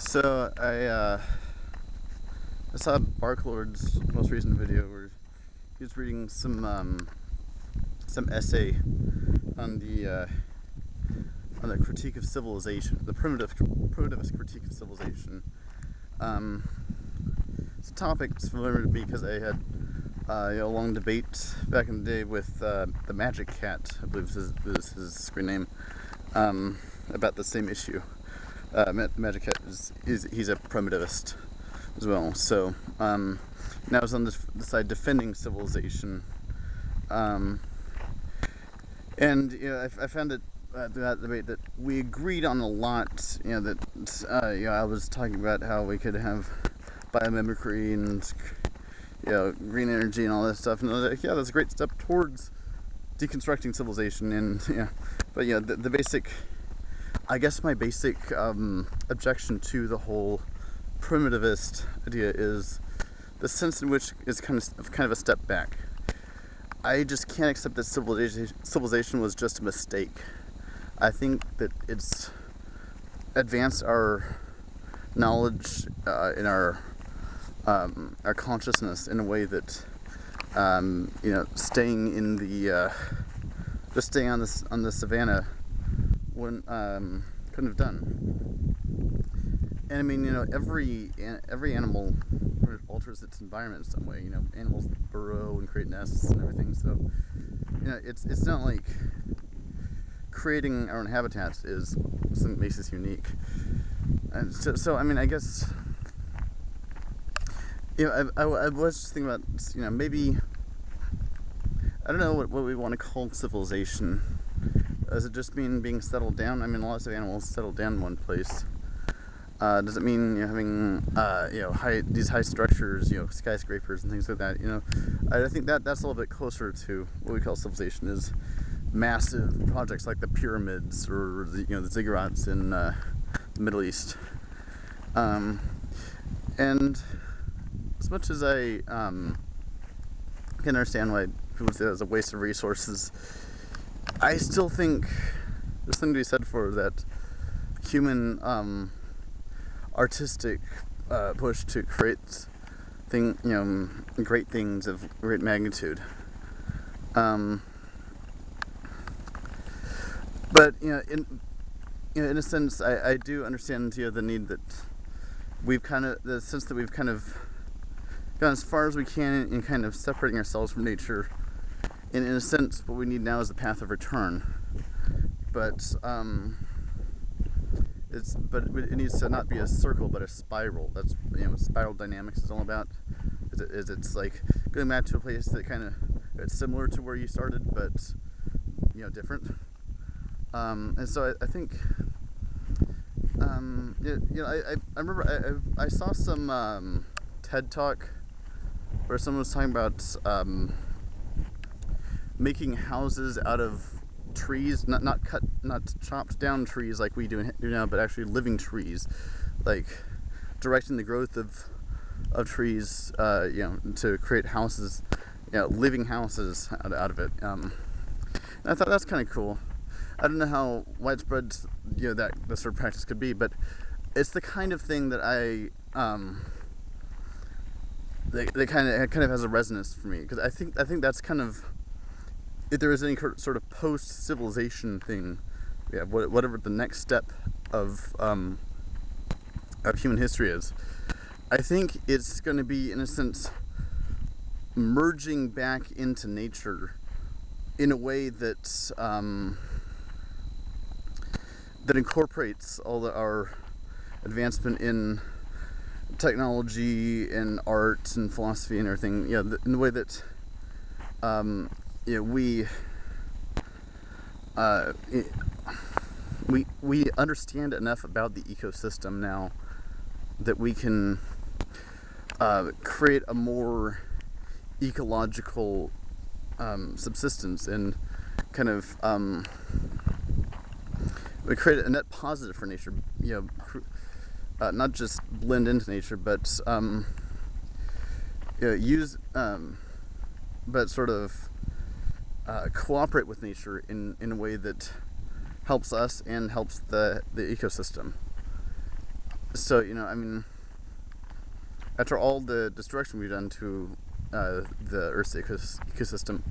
So I saw Barklord's most recent video where he was reading some essay on the critique of civilization, the primitivist critique of civilization. It's a topic that's familiar to me because I had a long debate back in the day with the Magic Cat, I believe is his screen name, about the same issue. Magic Cat he's a primitivist as well. So now I was on the side defending civilization, and I found that through that debate that we agreed on a lot. I was talking about how we could have biomimicry and green energy and all that stuff, and I was like, yeah, that's a great step towards deconstructing civilization. And but the basic, I guess my basic objection to the whole primitivist idea is the sense in which is kind of a step back. I just can't accept that civilization was just a mistake. I think that it's advanced our knowledge in our consciousness in a way that staying in the just staying on the savannah couldn't have done. And I mean, every animal alters its environment in some way. Animals burrow and create nests and everything. So, it's not like creating our own habitats is something that makes us unique. And so I mean, I guess, I was just thinking about, maybe, I don't know what we want to call civilization. Does it just mean being settled down? I mean, lots of animals settle down in one place. Does it mean having these high structures, skyscrapers and things like that? I think that's a little bit closer to what we call civilization, is massive projects like the pyramids or the ziggurats in the Middle East. And as much as I can understand why people say that's a waste of resources, I still think there's something to be said for that human artistic push to create great things of great magnitude. But in a sense, I do understand the need that the sense that we've kind of gone as far as we can in kind of separating ourselves from nature. And in a sense, what we need now is a path of return. But it needs to not be a circle, but a spiral. That's what spiral dynamics is all about. It's like going back to a place that it's similar to where you started, but different. And so I think I remember I saw some TED Talk where someone was talking about making houses out of trees, not chopped down trees like we do now, but actually living trees, like directing the growth of trees, to create houses, living houses out of it. And I thought that's kind of cool. I don't know how widespread that this sort of practice could be, but it's the kind of thing that that kind of has a resonance for me, because I think that's kind of, if there is any sort of post-civilization thing, whatever the next step of human history is, I think it's going to be, in a sense, merging back into nature in a way that that incorporates all our advancement in technology and art and philosophy and everything. In the way that we understand enough about the ecosystem now that we can create a more ecological subsistence, and kind of we create a net positive for nature. Not just blend into nature, but but sort of cooperate with nature in a way that helps us and helps the ecosystem. So I mean, after all the destruction we've done to the Earth's ecosystem,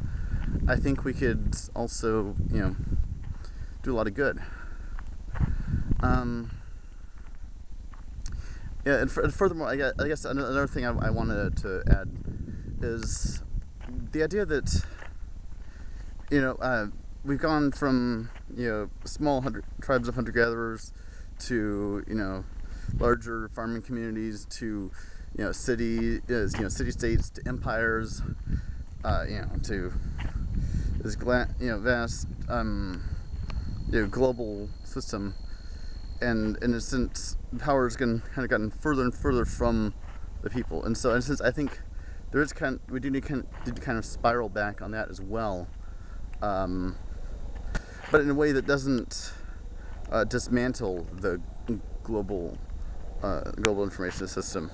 I think we could also do a lot of good. Yeah, and furthermore, I guess another thing I wanted to add is the idea that we've gone from small tribes of hunter-gatherers to larger farming communities to city states to empires, to this vast global system, and in a sense, power has gotten further and further from the people, and so in a sense, I think there is we do need to kind of spiral back on that as well, but in a way that doesn't dismantle the global global information system.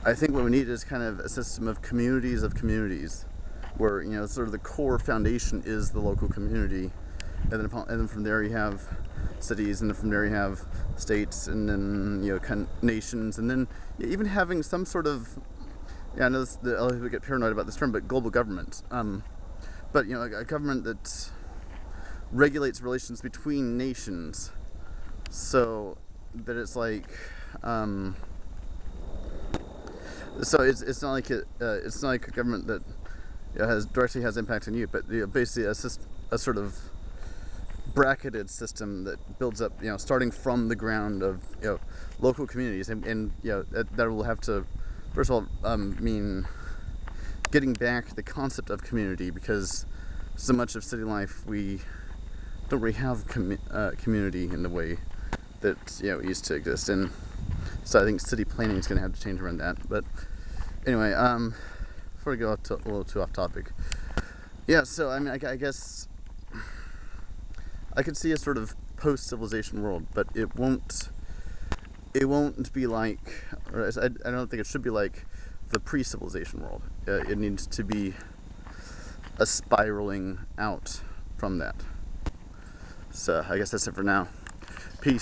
I think what we need is kind of a system of communities, where sort of the core foundation is the local community, and then from there you have cities, and then from there you have states, and then nations, and then even having some sort of I know a lot of people get paranoid about this term, but global government. But a government that regulates relations between nations, so that it's like. So it's not like it's not like a government that directly has impact on you, but basically a sort of bracketed system that builds up, starting from the ground of local communities, and that will have to first of all mean getting back the concept of community, because so much of city life we don't really have community in the way that it used to exist, and so I think city planning is going to have to change around that. But anyway, before we go a little too off topic, yeah. So I mean, I guess I could see a sort of post-civilization world, but it won't be like, or I don't think it should be like the pre-civilization world. It needs to be a spiraling out from that. So I guess that's it for now. Peace.